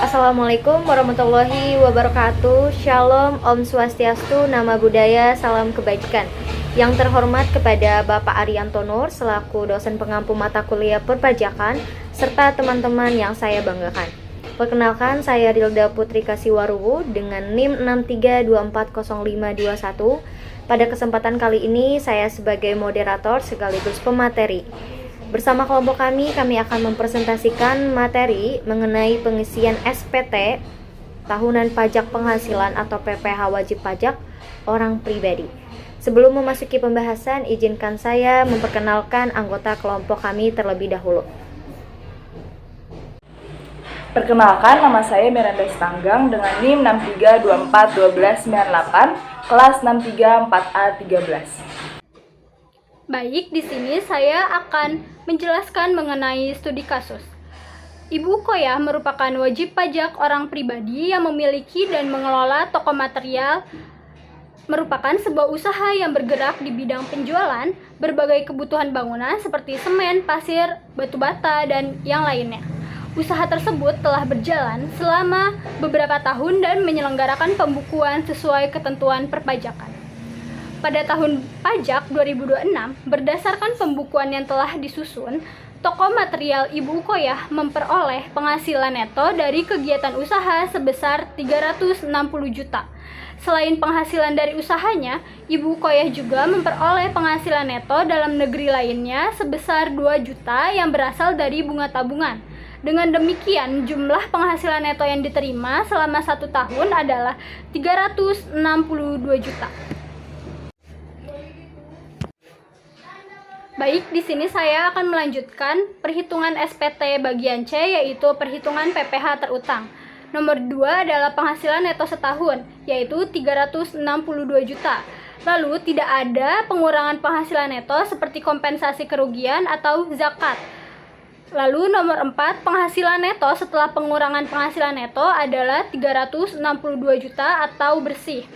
Assalamualaikum warahmatullahi wabarakatuh. Shalom, Om Swastiastu, Nama Budaya, Salam Kebajikan. Yang terhormat kepada Bapak Arianto Nur selaku dosen pengampu mata kuliah perpajakan serta teman-teman yang saya banggakan. Perkenalkan, saya Rilda Putri Kasiwaruwu dengan NIM 63240521. Pada kesempatan kali ini saya sebagai moderator sekaligus pemateri. Bersama kelompok kami akan mempresentasikan materi mengenai pengisian SPT Tahunan Pajak Penghasilan atau PPh Wajib Pajak Orang Pribadi. Sebelum memasuki pembahasan, izinkan saya memperkenalkan anggota kelompok kami terlebih dahulu. Perkenalkan, nama saya Miranda Stanggang dengan NIM 63241298, kelas 634A13. Baik, di sini saya akan menjelaskan mengenai studi kasus. Ibu Koyah merupakan wajib pajak orang pribadi yang memiliki dan mengelola toko material, merupakan sebuah usaha yang bergerak di bidang penjualan berbagai kebutuhan bangunan seperti semen, pasir, batu bata, dan yang lainnya. Usaha tersebut telah berjalan selama beberapa tahun dan menyelenggarakan pembukuan sesuai ketentuan perpajakan. Pada tahun pajak 2026, berdasarkan pembukuan yang telah disusun, toko material Ibu Koyah memperoleh penghasilan neto dari kegiatan usaha sebesar 360 juta. Selain penghasilan dari usahanya, Ibu Koyah juga memperoleh penghasilan neto dalam negeri lainnya sebesar 2 juta yang berasal dari bunga tabungan. Dengan demikian, jumlah penghasilan neto yang diterima selama 1 tahun adalah 362 juta. Baik, di sini saya akan melanjutkan perhitungan SPT bagian C, yaitu perhitungan PPh terutang. Nomor 2 adalah penghasilan neto setahun, yaitu 362 juta. Lalu tidak ada pengurangan penghasilan neto seperti kompensasi kerugian atau zakat. Lalu nomor 4, penghasilan neto setelah pengurangan penghasilan neto adalah 362 juta atau bersih.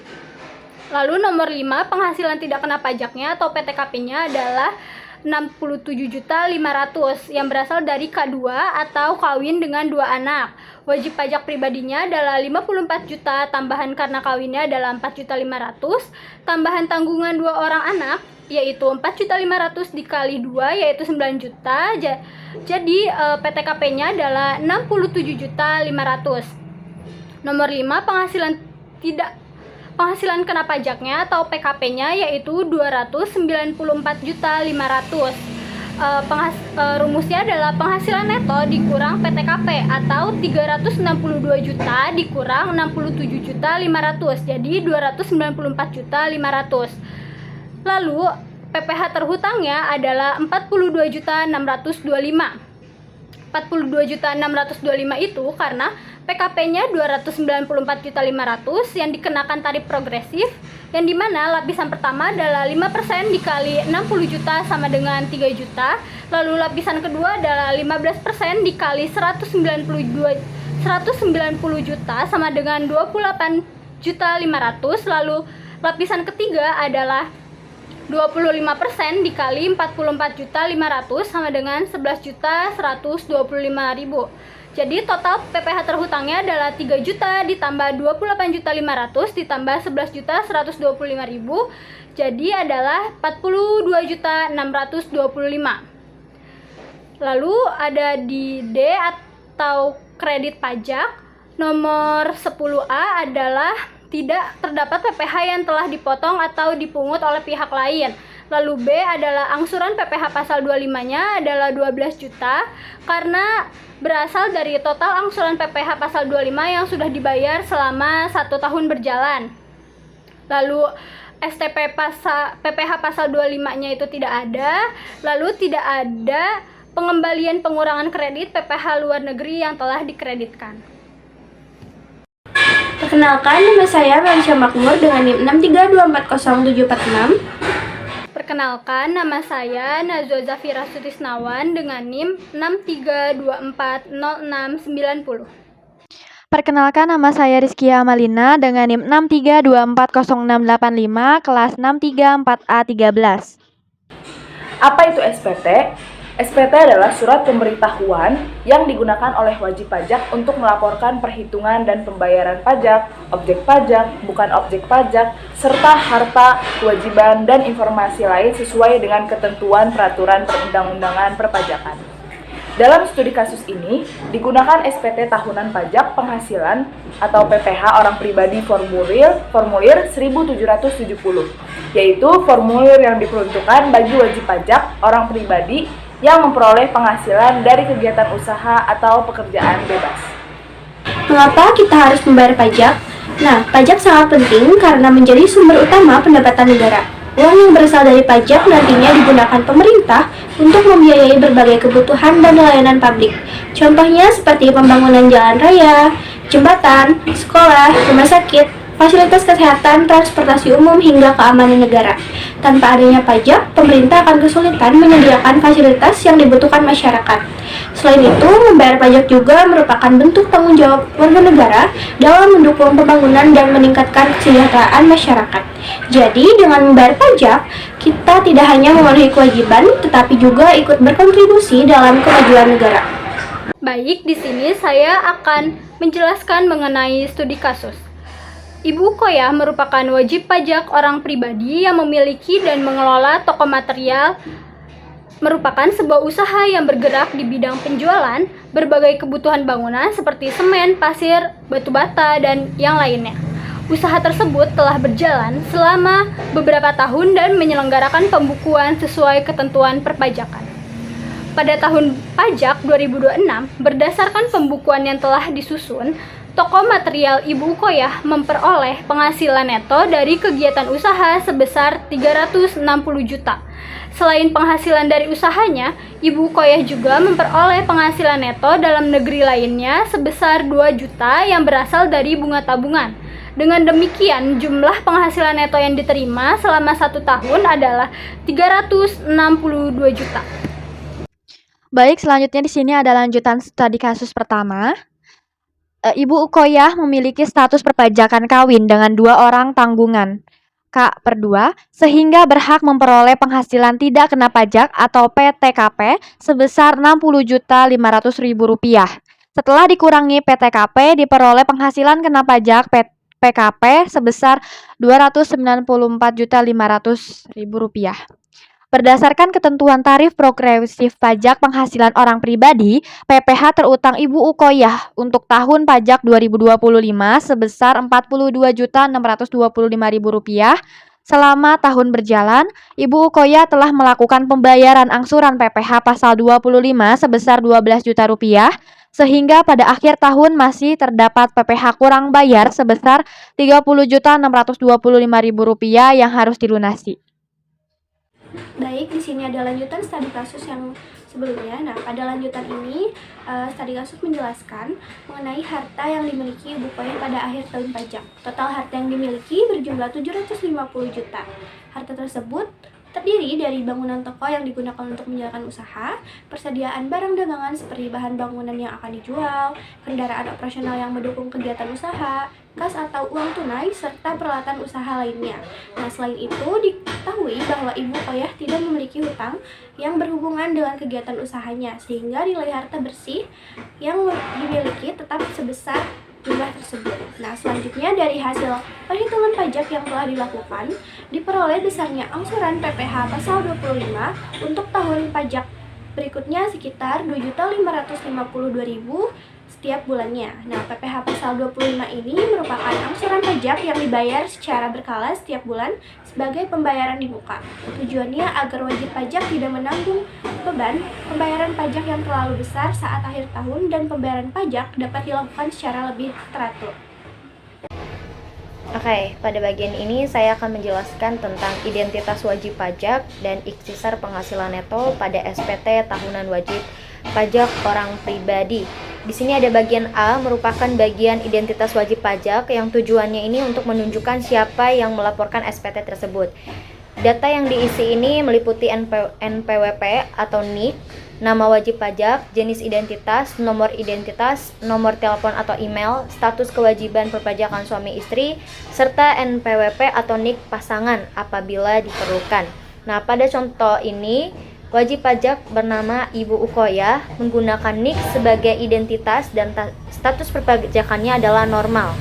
Lalu nomor 5, penghasilan tidak kena pajaknya atau PTKP-nya adalah 67.500.000 yang berasal dari K2 atau kawin dengan 2 anak. Wajib pajak pribadinya adalah 54 juta, tambahan karena kawinnya adalah 4.500.000, tambahan tanggungan 2 orang anak yaitu 4.500.000 dikali 2 yaitu 9 juta. Jadi PTKP-nya adalah 67.500.000. Nomor 5, penghasilan kena pajaknya atau PKP-nya yaitu 294.500.000. Rumusnya adalah penghasilan neto dikurang PTKP atau 362 juta dikurang 67.500.000, jadi 294.500.000. Lalu PPh terhutangnya adalah 42.625. 42.625 itu karena PKP-nya 294.500.000 yang dikenakan tarif progresif, yang dimana lapisan pertama adalah 5% dikali 60 juta sama dengan 3 juta, lalu lapisan kedua adalah 15% dikali 190 juta sama dengan 28.500.000, lalu lapisan ketiga adalah 25% dikali 44.500.000 sama dengan 11.125.000. Jadi total PPh terhutangnya adalah 3 juta ditambah 28.500.000 ditambah 11.125.000. Jadi adalah 42.625. Lalu ada di D atau kredit pajak. Nomor 10A adalah tidak terdapat PPh yang telah dipotong atau dipungut oleh pihak lain. Lalu B adalah angsuran PPh pasal 25-nya adalah 12 juta karena berasal dari total angsuran PPh pasal 25 yang sudah dibayar selama 1 tahun berjalan. Lalu STP PPh pasal 25-nya itu tidak ada. Lalu tidak ada pengembalian pengurangan kredit PPh luar negeri yang telah dikreditkan. Perkenalkan, nama saya Ransya Makmur dengan NIM 63240746. Perkenalkan, nama saya Nazwa Zafira Sutisnawan dengan NIM 63240690. Perkenalkan, nama saya Rizkia Amalina dengan NIM 63240685, kelas 634A13. Apa itu SPT? SPT adalah surat pemberitahuan yang digunakan oleh wajib pajak untuk melaporkan perhitungan dan pembayaran pajak, objek pajak, bukan objek pajak, serta harta, kewajiban, dan informasi lain sesuai dengan ketentuan peraturan perundang-undangan perpajakan. Dalam studi kasus ini, digunakan SPT tahunan pajak penghasilan atau PPH orang pribadi formulir 1770, yaitu formulir yang diperuntukkan bagi wajib pajak orang pribadi yang memperoleh penghasilan dari kegiatan usaha atau pekerjaan bebas. Mengapa kita harus membayar pajak? Nah, pajak sangat penting karena menjadi sumber utama pendapatan negara. Uang yang berasal dari pajak nantinya digunakan pemerintah untuk membiayai berbagai kebutuhan dan layanan publik. Contohnya seperti pembangunan jalan raya, jembatan, sekolah, rumah sakit, fasilitas kesehatan, transportasi umum, hingga keamanan negara. Tanpa adanya pajak, pemerintah akan kesulitan menyediakan fasilitas yang dibutuhkan masyarakat. Selain itu, membayar pajak juga merupakan bentuk tanggung jawab warga negara dalam mendukung pembangunan dan meningkatkan kesejahteraan masyarakat. Jadi, dengan membayar pajak, kita tidak hanya memenuhi kewajiban, tetapi juga ikut berkontribusi dalam kemajuan negara. Baik, di sini saya akan menjelaskan mengenai studi kasus. Ibu Koyah merupakan wajib pajak orang pribadi yang memiliki dan mengelola toko material, merupakan sebuah usaha yang bergerak di bidang penjualan berbagai kebutuhan bangunan seperti semen, pasir, batu bata, dan yang lainnya. Usaha tersebut telah berjalan selama beberapa tahun dan menyelenggarakan pembukuan sesuai ketentuan perpajakan. Pada tahun pajak 2026, berdasarkan pembukuan yang telah disusun, toko material Ibu Koyah memperoleh penghasilan neto dari kegiatan usaha sebesar 360 juta. Selain penghasilan dari usahanya, Ibu Koyah juga memperoleh penghasilan neto dalam negeri lainnya sebesar 2 juta yang berasal dari bunga tabungan. Dengan demikian, jumlah penghasilan neto yang diterima selama 1 tahun adalah 362 juta. Baik, selanjutnya di sini ada lanjutan studi kasus pertama. Ibu Koyah memiliki status perpajakan kawin dengan 2 orang tanggungan K/2 sehingga berhak memperoleh penghasilan tidak kena pajak atau PTKP sebesar Rp60.500.000. Setelah dikurangi PTKP, diperoleh penghasilan kena pajak PKP sebesar Rp294.500.000. Berdasarkan ketentuan tarif progresif pajak penghasilan orang pribadi, PPh terutang Ibu Koyah untuk tahun pajak 2025 sebesar Rp42.625.000. Selama tahun berjalan, Ibu Koyah telah melakukan pembayaran angsuran PPh pasal 25 sebesar Rp12 juta, sehingga pada akhir tahun masih terdapat PPh kurang bayar sebesar Rp30.625.000 yang harus dilunasi. Baik, di sini ada lanjutan studi kasus yang sebelumnya. Nah, pada lanjutan ini, studi kasus menjelaskan mengenai harta yang dimiliki Ibu Koyah pada akhir tahun pajak. Total harta yang dimiliki berjumlah 750 juta. Harta tersebut terdiri dari bangunan toko yang digunakan untuk menjalankan usaha, persediaan barang dagangan seperti bahan bangunan yang akan dijual, kendaraan operasional yang mendukung kegiatan usaha, kas atau uang tunai, serta peralatan usaha lainnya. Nah, selain itu diketahui bahwa Ibu Koyah tidak memiliki hutang yang berhubungan dengan kegiatan usahanya, sehingga nilai harta bersih yang dimiliki tetap sebesar jumlah tersebut. Nah, selanjutnya dari hasil perhitungan pajak yang telah dilakukan, diperoleh besarnya angsuran PPh pasal 25 untuk tahun pajak berikutnya sekitar Rp2.552.000 setiap bulannya. Nah, PPh pasal 25 ini merupakan angsuran pajak yang dibayar secara berkala setiap bulan sebagai pembayaran di muka. Tujuannya agar wajib pajak tidak menanggung beban pembayaran pajak yang terlalu besar saat akhir tahun dan pembayaran pajak dapat dilakukan secara lebih teratur. Oke, pada bagian ini saya akan menjelaskan tentang identitas wajib pajak dan ikhtisar penghasilan neto pada SPT tahunan wajib pajak orang pribadi. Di sini ada bagian A, merupakan bagian identitas wajib pajak yang tujuannya ini untuk menunjukkan siapa yang melaporkan SPT tersebut. Data yang diisi ini meliputi NPWP atau NIK, nama wajib pajak, jenis identitas, nomor telepon atau email, status kewajiban perpajakan suami istri, serta NPWP atau NIK pasangan apabila diperlukan. Nah, pada contoh ini Wajib pajak bernama Ibu Ukoyah menggunakan NIK sebagai identitas dan status perpajakannya adalah normal.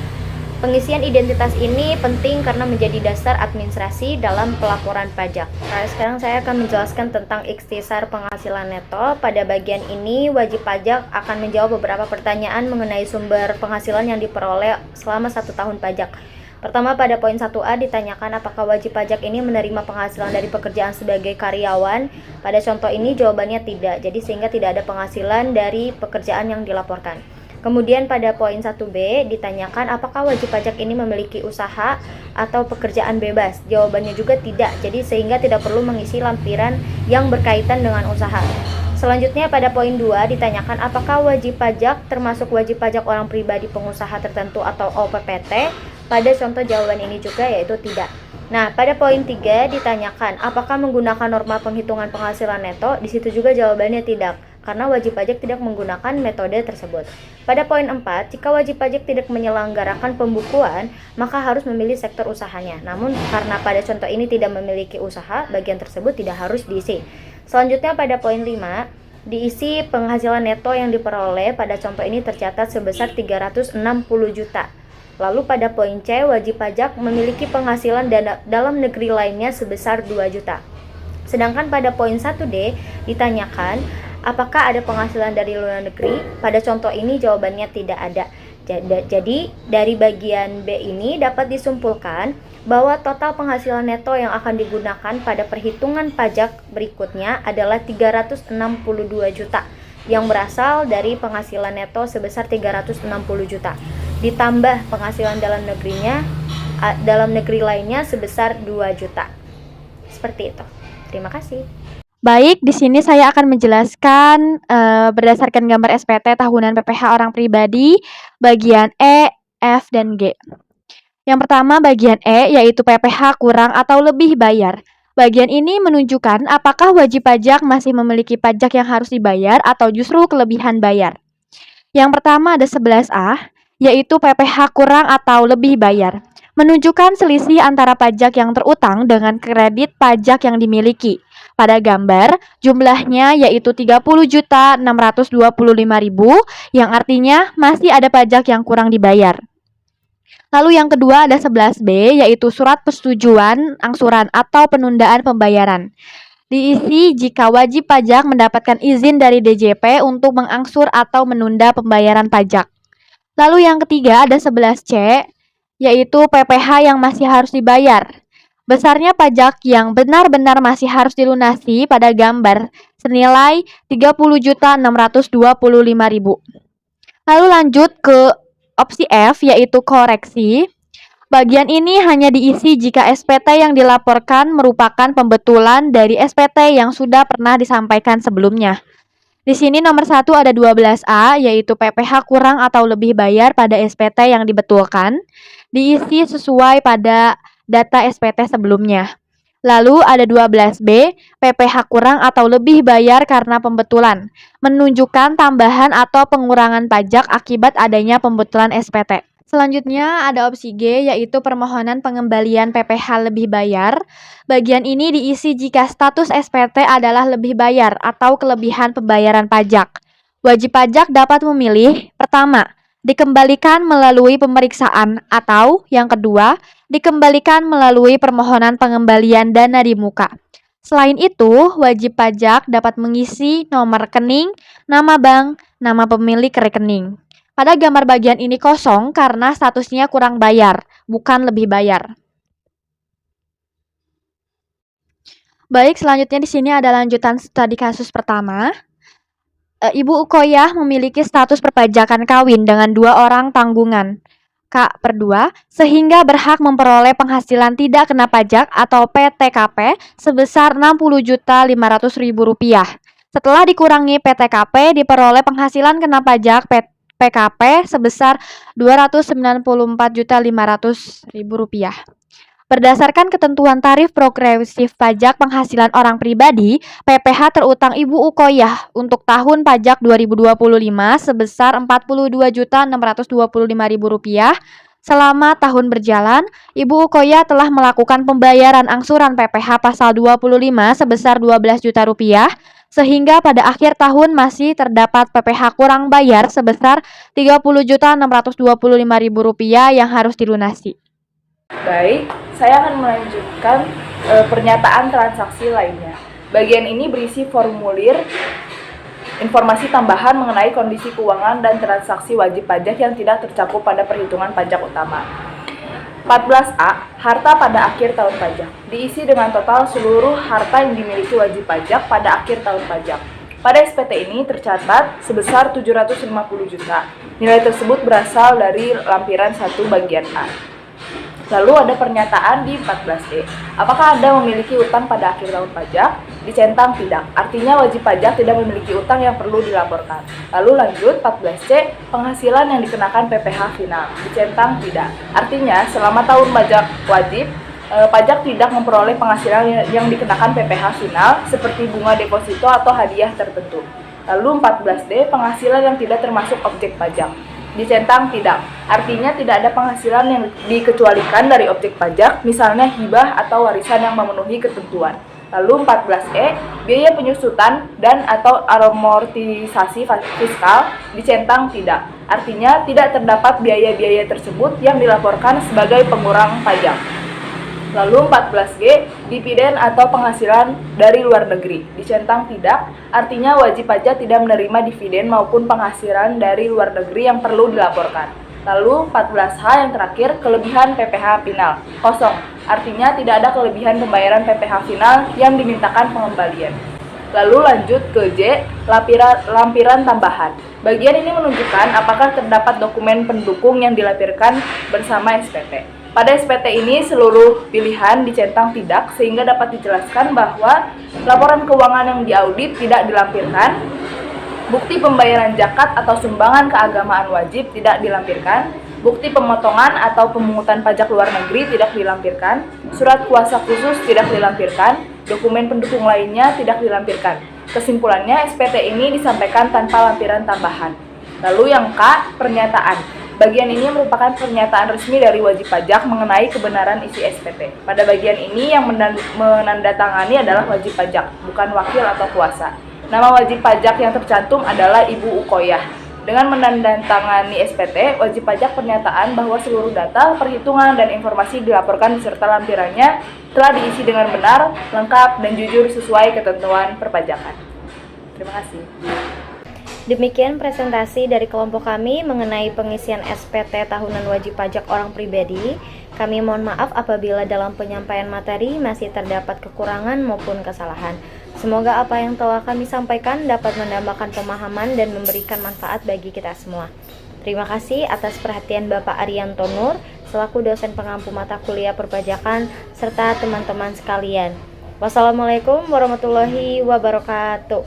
Pengisian identitas ini penting karena menjadi dasar administrasi dalam pelaporan pajak. Nah, sekarang saya akan menjelaskan tentang ikhtisar penghasilan neto. Pada bagian ini, wajib pajak akan menjawab beberapa pertanyaan mengenai sumber penghasilan yang diperoleh selama 1 tahun pajak. Pertama, pada poin 1A ditanyakan apakah wajib pajak ini menerima penghasilan dari pekerjaan sebagai karyawan. Pada contoh ini jawabannya tidak, jadi sehingga tidak ada penghasilan dari pekerjaan yang dilaporkan. Kemudian pada poin 1B ditanyakan apakah wajib pajak ini memiliki usaha atau pekerjaan bebas. Jawabannya juga tidak, jadi sehingga tidak perlu mengisi lampiran yang berkaitan dengan usaha. Selanjutnya pada poin 2 ditanyakan apakah wajib pajak termasuk wajib pajak orang pribadi pengusaha tertentu atau OPPT. Pada contoh jawaban ini juga yaitu tidak. Nah, pada poin 3 ditanyakan apakah menggunakan norma penghitungan penghasilan neto. Di situ juga jawabannya tidak, karena wajib pajak tidak menggunakan metode tersebut. Pada poin 4, jika wajib pajak tidak menyelenggarakan pembukuan, maka harus memilih sektor usahanya. Namun, karena pada contoh ini tidak memiliki usaha, bagian tersebut tidak harus diisi. Selanjutnya pada poin 5, diisi penghasilan neto yang diperoleh pada contoh ini tercatat sebesar 360 juta. Lalu pada poin C, wajib pajak memiliki penghasilan dalam negeri lainnya sebesar 2 juta. Sedangkan pada poin 1D ditanyakan apakah ada penghasilan dari luar negeri. Pada contoh ini jawabannya tidak ada. Jadi dari bagian B ini dapat disimpulkan bahwa total penghasilan neto yang akan digunakan pada perhitungan pajak berikutnya adalah 362 juta yang berasal dari penghasilan neto sebesar 360 juta. Ditambah penghasilan dalam negeri lainnya sebesar 2 juta. Seperti itu. Terima kasih. Baik, di sini saya akan menjelaskan berdasarkan gambar SPT tahunan PPh orang pribadi bagian E, F, dan G. Yang pertama bagian E yaitu PPh kurang atau lebih bayar. Bagian ini menunjukkan apakah wajib pajak masih memiliki pajak yang harus dibayar atau justru kelebihan bayar. Yang pertama ada 11A, yaitu PPh kurang atau lebih bayar. Menunjukkan selisih antara pajak yang terutang dengan kredit pajak yang dimiliki. Pada gambar, jumlahnya yaitu 30.625.000 yang artinya masih ada pajak yang kurang dibayar. Lalu yang kedua ada 11B, yaitu surat persetujuan angsuran atau penundaan pembayaran. Diisi jika wajib pajak mendapatkan izin dari DJP untuk mengangsur atau menunda pembayaran pajak. Lalu yang ketiga ada 11C, yaitu PPh yang masih harus dibayar. Besarnya pajak yang benar-benar masih harus dilunasi pada gambar senilai 30.625.000. Lalu lanjut ke opsi F, yaitu koreksi. Bagian ini hanya diisi jika SPT yang dilaporkan merupakan pembetulan dari SPT yang sudah pernah disampaikan sebelumnya. Di sini nomor 1 ada 12A, yaitu PPh kurang atau lebih bayar pada SPT yang dibetulkan, diisi sesuai pada data SPT sebelumnya. Lalu ada 12B, PPh kurang atau lebih bayar karena pembetulan, menunjukkan tambahan atau pengurangan pajak akibat adanya pembetulan SPT. Selanjutnya ada opsi G, yaitu permohonan pengembalian PPh lebih bayar. Bagian ini diisi jika status SPT adalah lebih bayar atau kelebihan pembayaran pajak. Wajib pajak dapat memilih, pertama, dikembalikan melalui pemeriksaan atau yang kedua, dikembalikan melalui permohonan pengembalian dana di muka. Selain itu, wajib pajak dapat mengisi nomor rekening, nama bank, nama pemilik rekening. Pada gambar bagian ini kosong karena statusnya kurang bayar, bukan lebih bayar. Baik, selanjutnya di sini ada lanjutan studi kasus pertama. Ibu Ukoyah memiliki status perpajakan kawin dengan 2 orang tanggungan, K/2, sehingga berhak memperoleh penghasilan tidak kena pajak atau PTKP sebesar Rp60.500.000. Setelah dikurangi PTKP, diperoleh penghasilan kena pajak PKP sebesar Rp294.500.000. Berdasarkan ketentuan tarif progresif pajak penghasilan orang pribadi, PPh terutang Ibu Ukoyah untuk tahun pajak 2025 sebesar Rp42.625.000 Selama tahun berjalan, Ibu Ukoya telah melakukan pembayaran angsuran PPh pasal 25 sebesar 12 juta rupiah, sehingga pada akhir tahun masih terdapat PPh kurang bayar sebesar 30.625.000 rupiah yang harus dilunasi. Baik, saya akan melanjutkan pernyataan transaksi lainnya. Bagian ini berisi formulir informasi tambahan mengenai kondisi keuangan dan transaksi wajib pajak yang tidak tercakup pada perhitungan pajak utama. 14A. Harta pada akhir tahun pajak. Diisi dengan total seluruh harta yang dimiliki wajib pajak pada akhir tahun pajak. Pada SPT ini tercatat sebesar 750 juta. Nilai tersebut berasal dari lampiran 1 bagian A. Lalu ada pernyataan di 14E. Apakah Anda memiliki utang pada akhir tahun pajak? Dicentang tidak. Artinya wajib pajak tidak memiliki utang yang perlu dilaporkan. Lalu lanjut 14C. Penghasilan yang dikenakan PPh final. Dicentang tidak. Artinya selama tahun pajak wajib, pajak tidak memperoleh penghasilan yang dikenakan PPh final seperti bunga deposito atau hadiah tertentu. Lalu 14D. Penghasilan yang tidak termasuk objek pajak. Dicentang tidak. Artinya tidak ada penghasilan yang dikecualikan dari objek pajak, misalnya hibah atau warisan yang memenuhi ketentuan. Lalu 14E, biaya penyusutan dan atau amortisasi fiskal. Dicentang tidak. Artinya tidak terdapat biaya-biaya tersebut yang dilaporkan sebagai pengurang pajak. Lalu 14G, dividen atau penghasilan dari luar negeri. Dicentang tidak, artinya wajib pajak tidak menerima dividen maupun penghasilan dari luar negeri yang perlu dilaporkan. Lalu 14H yang terakhir, kelebihan PPh final. Kosong, artinya tidak ada kelebihan pembayaran PPh final yang dimintakan pengembalian. Lalu lanjut ke J, lampiran tambahan. Bagian ini menunjukkan apakah terdapat dokumen pendukung yang dilampirkan bersama SPT. Pada SPT ini seluruh pilihan dicentang tidak sehingga dapat dijelaskan bahwa laporan keuangan yang diaudit tidak dilampirkan, bukti pembayaran zakat atau sumbangan keagamaan wajib tidak dilampirkan, bukti pemotongan atau pemungutan pajak luar negeri tidak dilampirkan, surat kuasa khusus tidak dilampirkan, dokumen pendukung lainnya tidak dilampirkan. Kesimpulannya, SPT ini disampaikan tanpa lampiran tambahan. Lalu yang K, pernyataan. Bagian ini merupakan pernyataan resmi dari wajib pajak mengenai kebenaran isi SPT. Pada bagian ini yang menandatangani adalah wajib pajak, bukan wakil atau kuasa. Nama wajib pajak yang tercantum adalah Ibu Ukoyah. Dengan menandatangani SPT, wajib pajak pernyataan bahwa seluruh data, perhitungan, dan informasi dilaporkan beserta lampirannya telah diisi dengan benar, lengkap, dan jujur sesuai ketentuan perpajakan. Terima kasih. Demikian presentasi dari kelompok kami mengenai pengisian SPT tahunan wajib pajak orang pribadi. Kami mohon maaf apabila dalam penyampaian materi masih terdapat kekurangan maupun kesalahan. Semoga apa yang telah kami sampaikan dapat menambahkan pemahaman dan memberikan manfaat bagi kita semua. Terima kasih atas perhatian Bapak Arianto Nur selaku dosen pengampu mata kuliah perpajakan serta teman-teman sekalian. Wassalamualaikum warahmatullahi wabarakatuh.